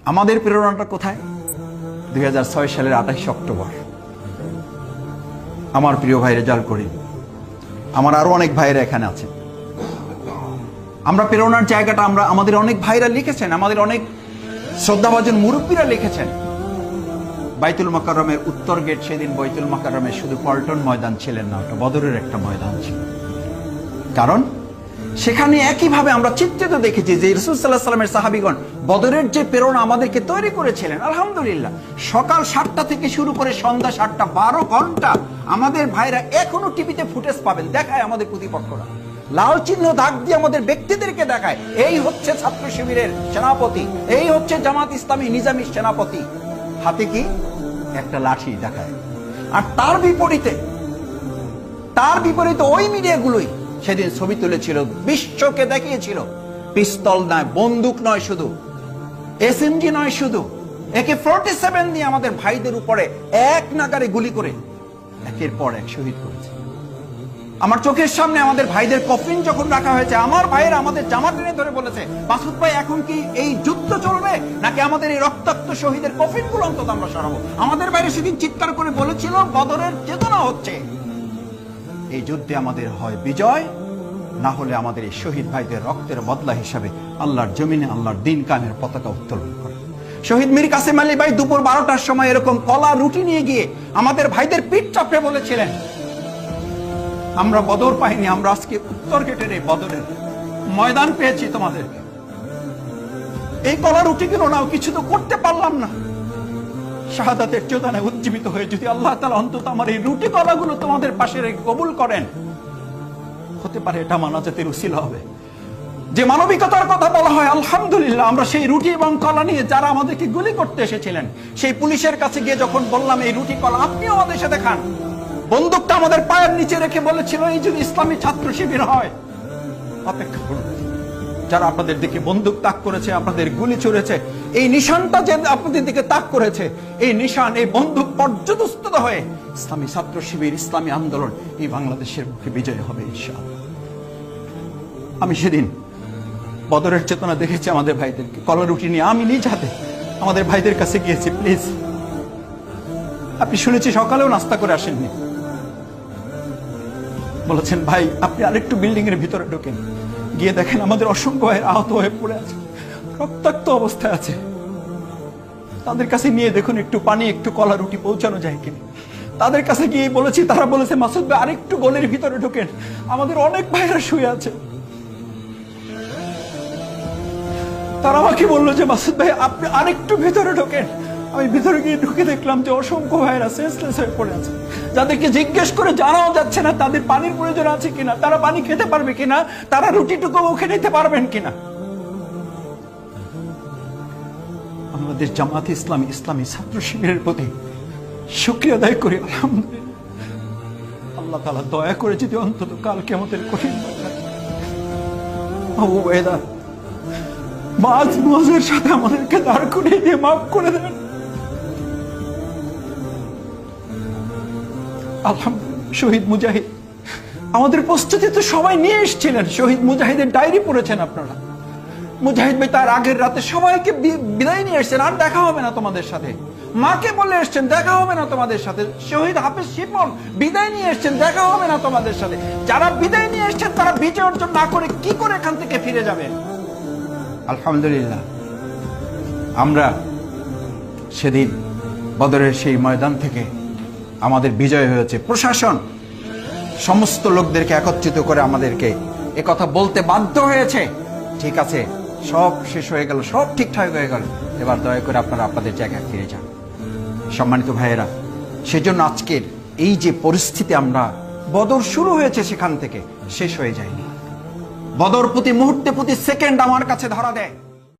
আমাদের প্রেরণাটা কোথায়? 2006 সালের 28 অক্টোবর আমার প্রিয় ভাই রেজাল করিম, আমার আরো অনেক ভাইরা এখানে আছে। আমরা প্রেরণার জায়গাটা আমাদের অনেক ভাইরা লিখেছেন, আমাদের অনেক শ্রদ্ধাভাজন মুরব্বীরা লিখেছেন। বাইতুল মোকাররমের উত্তর গেট, সেদিন বাইতুল মোকাররমে শুধু পল্টন ময়দান ছিলেন না, ওটা বদরের একটা ময়দান ছিল। কারণ সেখানে একইভাবে আমরা চিত্রিত দেখেছি যে রাসূল সাল্লাল্লাহু আলাইহি ওয়াসাল্লামের সাহাবীগণ বদরের যে প্রেরণা আমাদেরকে তৈরি করেছিলেন, আলহামদুলিল্লাহ সকাল 7টা থেকে শুরু করে সন্ধ্যা 7টা 12 ঘন্টা আমাদের ভাইরা এখনো টিভিতে ফুটেজ পাবেন, দেখায় আমাদের প্রতিপক্ষরা, লাল চিহ্ন দাগ দিয়ে আমাদের ব্যক্তিদেরকে দেখায়, এই হচ্ছে ছাত্র শিবিরের সেনাপতি, এই হচ্ছে জামাত ইসলামী নিজামী সেনাপতি, হাতে কি একটা লাঠি দেখায়। আর তার বিপরীতে ওই মিডিয়াগুলোই সেদিন ছবি তুলেছিল, বিশ্বকে দেখিয়েছিল পিস্তল নয়, বন্দুক নয়, শুধু এসএমজি নয়, শুধু AK-47 দিয়ে আমাদের ভাইদের উপরে এক নাগারে গুলি করে একের পর এক শহীদ করেছে। আমার চোখের সামনে আমাদের ভাইদের কফিন যখন রাখা হয়েছে, আমার ভাইয়েরা আমাদের জামা টেনে ধরে বলেছে, মাসুদ ভাই এখন কি এই যুদ্ধ চলবে নাকি আমাদের এই রক্তাক্ত শহীদের কফিন গুলো অন্তত আমরা সরাবো? আমাদের বাইরে সেদিন চিৎকার করে বলেছিল বদরের চেতনা হচ্ছে, এই যুদ্ধে আমাদের হয় বিজয়, না হলে আমাদের এই শহীদ ভাইদের রক্তের বদলা হিসাবে আল্লাহর জমিনে আল্লাহর দ্বীন কায়েমের পতাকা উত্তোলন করে। শহীদ মীর কাসেম আলী ভাই দুপুর 12টার সময় এরকম কলা রুটি নিয়ে গিয়ে আমাদের ভাইদের পিঠ চাপড়ে বলেছিলেন, আমরা বদর পাইনি, আমরা আজকে উত্তর গেটের এই বদরের ময়দান পেয়েছি, তোমাদেরকে এই কলা রুটি গুলো নাও, কিছু তো করতে পারলাম না, শাহাদাতের চেতনায় উজ্জীবিত হয়ে যদি আল্লাহ তাআলা অন্তত আমার এই রুটি কলাগুলো তোমাদের পাশে রেখে কবুল করেন, হতে পারে এটা মানাজাতের উসিলা হবে। যে মানবিকতার কথা বলা হয়, আলহামদুলিল্লাহ আমরা সেই রুটি এবং কলা নিয়ে যারা আমাদেরকে গুলি করতে এসেছিলেন, সেই পুলিশের কাছে গিয়ে যখন বললাম এই রুটি কলা আপনিও আমাদের সাথে খান, বন্দুকটা আমাদের পায়ের নিচে রেখে বলেছিল, এই যদি ইসলামী ছাত্র শিবির হয় অপেক্ষা করুন, যারা আপনাদের দিকে বন্দুক তাক করেছে, আপনাদের গুলি ছুড়েছে, এই নিশানটা যে আপনাদের দিকে তাক করেছে, এই নিশান, এই বন্দুক পর্যদস্ত হয়ে ইসলামী ছাত্র শিবির, ইসলামী আন্দোলন এই বাংলাদেশের মুখে বিজয় হবে ইনশাআল্লাহ। আমি সেদিন বদরের চেতনা দেখেছি আমাদের ভাইদেরকে কলা রুটি নিয়ে, আমি নিজ হাতে আমাদের ভাইদের কাছে গিয়েছি, প্লিজ আপনি শুনেছি সকালেও নাস্তা করে আসেননি, বলেছেন ভাই আপনি আরেকটু বিল্ডিং এর ভিতরে ঢোকেন, গিয়ে দেখেন আমাদের অসংখ্য ভাই আহত হয়ে পড়ে আছে, রক্তাক্ত অবস্থায় আছে, তাদের কাছে নিয়ে দেখুন একটু পানি একটু কলা রুটি পৌঁছানো যায় কিনা। তাদের কাছে গিয়ে বলেছি, তারা বলেছে মাসুদ ভাই আরেকটু গলির ভিতরে ঢোকেন, আমাদের অনেক ভাইরা শুয়ে আছে। তারা আমাকে বললো যে মাসুদ ভাই আপনি আরেকটু ভিতরে ঢোকেন। আমি ভিতরে গিয়ে ঢুকে দেখলাম যে অসংখ্য ভাইরা সেন্সলেস হয়ে পড়ে আছে, যাদেরকে জিজ্ঞেস করে জানাও যাচ্ছে না তাদের পানির প্রয়োজন আছে কিনা, তারা পানি খেতে পারবে কিনা, তারা রুটিটুকু মুখে নিতে পারবেন কিনা। আমাদের জামাত ইসলামী, ইসলামী ছাত্র শিবিরের প্রতি শুকরিয়া আদায় করি, আলহামদুলিল্লাহ আল্লাহ তাআলা দয়া করে যদি অন্তত কাল কিয়ামতের কঠিন আবু উবাইদা মুআজের সাথে আমাদেরকে দাঁড় করিয়ে দিয়ে মাফ করে দেন। আলহামদুলিল্লাহ শহীদ মুজাহিদ আমাদের প্রস্তুতি তো সবাই নিয়ে এসেছিলেন, শহীদ মুজাহিদের ডায়েরি পড়েছেন আপনারা। মুজাহিদ ভাই তার আগের রাতে সবাইকে বিদায় নিয়ে এসছেন, আর দেখা হবে না তোমাদের সাথে, মাকে বলে এসছেন দেখা হবে না তোমাদের সাথে। শহীদ হাফেজ শিপন বিদায় নিয়ে এসছেন, দেখা হবে না তোমাদের সাথে। যারা বিদায় নিয়ে এসছেন তারা বিজয় অর্জন না করে কি করে এখান থেকে ফিরে যাবেন? আলহামদুলিল্লাহ আমরা সেদিন বদরের সেই ময়দান থেকে আমাদের বিজয় হয়েছে। প্রশাসন সমস্ত লোকদেরকে একত্রিত করে আমাদেরকে একথা বলতে বাধ্য হয়েছে, ঠিক আছে সব শেষ হয়ে গেল, সব ঠিকঠাক হয়ে গেল, এবার দয়া করে আপনারা আপনাদের জায়গায় ফিরে যান। সম্মানিত ভাইয়েরা, সেজন্য আজকের এই যে পরিস্থিতি, আমরা বদর শুরু হয়েছে সেখান থেকে শেষ হয়ে যায়নি। বদর প্রতি মুহূর্তে প্রতি সেকেন্ড আমার কাছে ধরা দেয়।